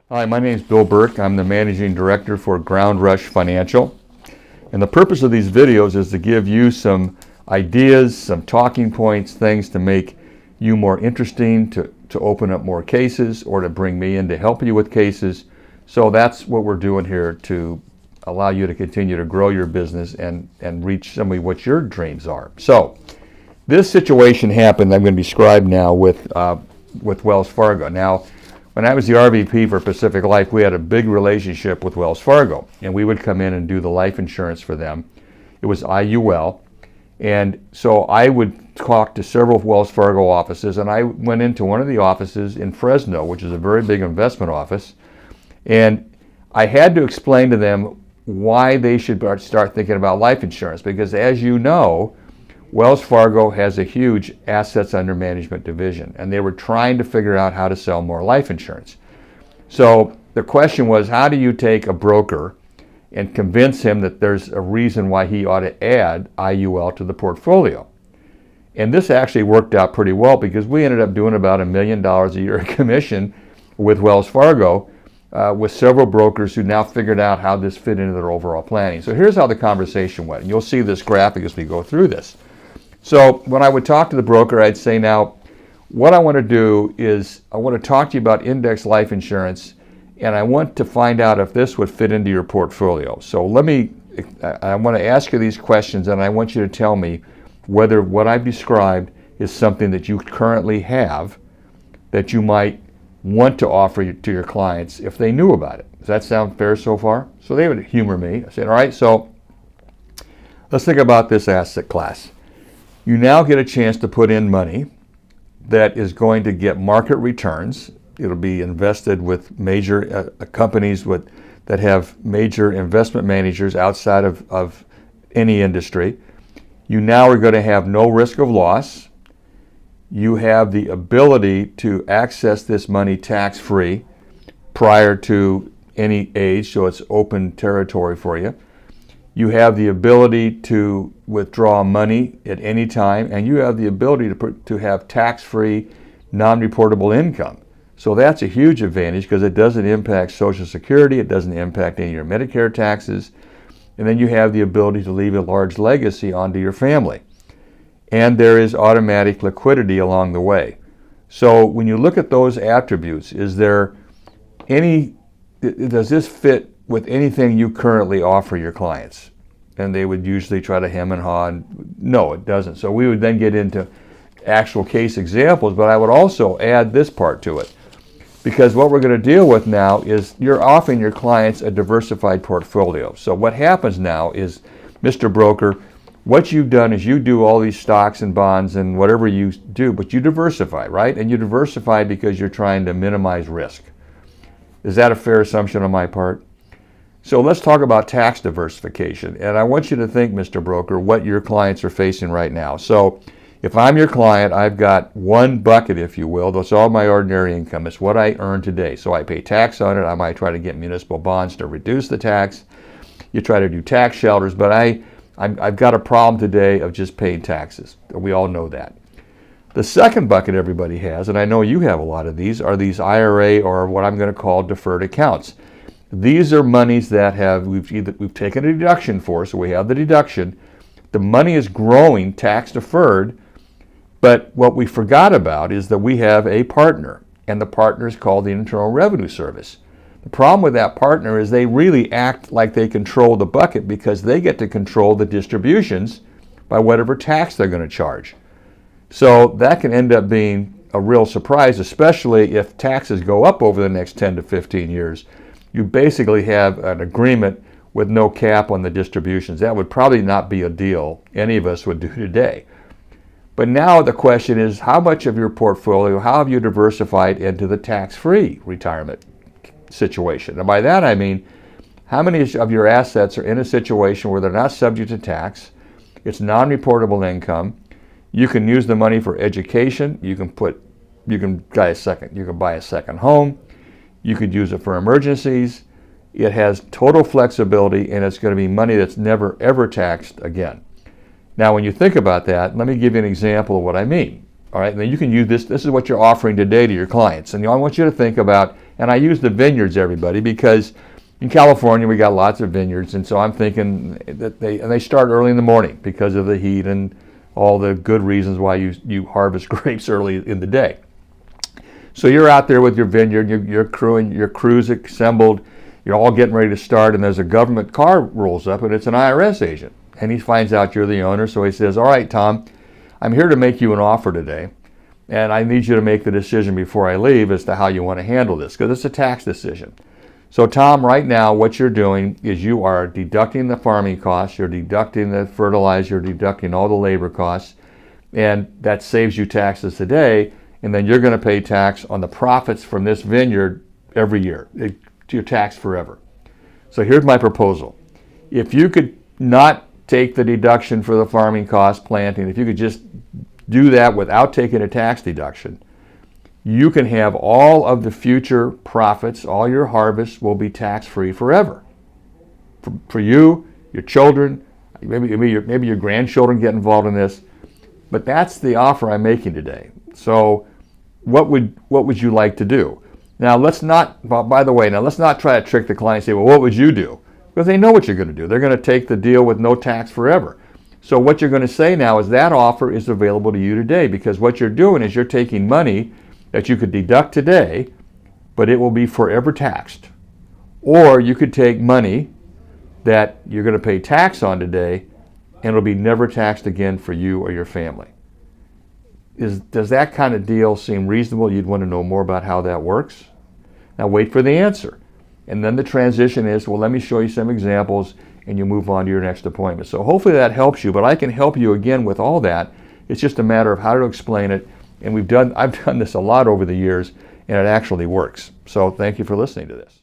Hi, my name is Bill Burke. I'm the Managing Director for Ground Rush Financial. And the purpose of these videos is to give you some ideas, some talking points, things to make you more interesting, to open up more cases, or to bring me in to help you with cases. So that's what we're doing here to allow you to continue to grow your business and reach some of what your dreams are. So this situation happened, I'm going to describe now with Wells Fargo. Now, when I was the RVP for Pacific Life, we had a big relationship with Wells Fargo, and we would come in and do the life insurance for them. It was IUL, and so I would talk to several Wells Fargo offices, and I went into one of the offices in Fresno, which is a very big investment office, and I had to explain to them why they should start thinking about life insurance, because as you know, Wells Fargo has a huge assets under management division, and they were trying to figure out how to sell more life insurance. So the question was, how do you take a broker and convince him that there's a reason why he ought to add IUL to the portfolio? And this actually worked out pretty well, because we ended up doing about $1 million a year commission with Wells Fargo, with several brokers who now figured out how this fit into their overall planning. So here's how the conversation went. And you'll see this graphic as we go through this. So when I would talk to the broker, I'd say, now, what I want to do is I want to talk to you about index life insurance, and I want to find out if this would fit into your portfolio. So I want to ask you these questions, and I want you to tell me whether what I've described is something that you currently have that you might want to offer to your clients if they knew about it. Does that sound fair so far? So they would humor me. I said, all right, so let's think about this asset class. You now get a chance to put in money that is going to get market returns. It'll be invested with major companies that have major investment managers outside of any industry. You now are going to have no risk of loss. You have the ability to access this money tax-free prior to any age, so it's open territory for you. You have the ability to withdraw money at any time, and you have the ability to have tax-free, non-reportable income. So that's a huge advantage, because it doesn't impact Social Security, it doesn't impact any of your Medicare taxes, and then you have the ability to leave a large legacy onto your family. And there is automatic liquidity along the way. So when you look at those attributes, does this fit with anything you currently offer your clients? And they would usually try to hem and haw, and no, it doesn't. So we would then get into actual case examples, but I would also add this part to it. Because what we're going to deal with now is you're offering your clients a diversified portfolio. So what happens now is, Mr. Broker, what you've done is you do all these stocks and bonds and whatever you do, but you diversify, right? And you diversify because you're trying to minimize risk. Is that a fair assumption on my part? So let's talk about tax diversification. And I want you to think, Mr. Broker, what your clients are facing right now. So if I'm your client, I've got one bucket, if you will. That's all my ordinary income. It's what I earn today. So I pay tax on it. I might try to get municipal bonds to reduce the tax. You try to do tax shelters, but I've got a problem today of just paying taxes. We all know that. The second bucket everybody has, and I know you have a lot of these, are these IRA, or what I'm going to call deferred accounts. These are monies that we've taken a deduction for, so we have the deduction. The money is growing, tax deferred, but what we forgot about is that we have a partner, and the partner is called the Internal Revenue Service. The problem with that partner is they really act like they control the bucket, because they get to control the distributions by whatever tax they're going to charge. So that can end up being a real surprise, especially if taxes go up over the next 10 to 15 years. You basically have an agreement with no cap on the distributions. That would probably not be a deal any of us would do today. But now the question is, how much of your portfolio, how have you diversified into the tax-free retirement situation? And by that I mean, how many of your assets are in a situation where they're not subject to tax, it's non-reportable income, you can use the money for education, you can buy a second home, you could use it for emergencies, it has total flexibility, and it's going to be money that's never ever taxed again. Now when you think about that, let me give you an example of what I mean. All right, and then you can use this. This is what you're offering today to your clients. And I want you to think about, and I use the vineyards, everybody, because in California we got lots of vineyards, and so I'm thinking that they start early in the morning because of the heat and all the good reasons why you harvest grapes early in the day. So you're out there with your vineyard, your crew's assembled, you're all getting ready to start, and there's a government car rolls up, and it's an IRS agent. And he finds out you're the owner, so he says, all right, Tom, I'm here to make you an offer today, and I need you to make the decision before I leave as to how you want to handle this, because it's a tax decision. So Tom, right now what you're doing is you are deducting the farming costs, you're deducting the fertilizer, you're deducting all the labor costs, and that saves you taxes today, and then you're going to pay tax on the profits from this vineyard every year. You're taxed forever. So here's my proposal. If you could not take the deduction for the farming cost planting, if you could just do that without taking a tax deduction, you can have all of the future profits, all your harvests will be tax-free forever. For you, your children, maybe your grandchildren get involved in this, but that's the offer I'm making today. So what would you like to do? Now let's not, by the way, let's not try to trick the client and say, well, what would you do? Because they know what you're going to do. They're going to take the deal with no tax forever. So what you're going to say now is that offer is available to you today, because what you're doing is you're taking money that you could deduct today, but it will be forever taxed. Or you could take money that you're going to pay tax on today, and it'll be never taxed again for you or your family. Does that kind of deal seem reasonable? You'd want to know more about how that works? Now wait for the answer. And then the transition is, well, let me show you some examples, and you move on to your next appointment. So hopefully that helps you, but I can help you again with all that. It's just a matter of how to explain it. And I've done this a lot over the years, and it actually works. So thank you for listening to this.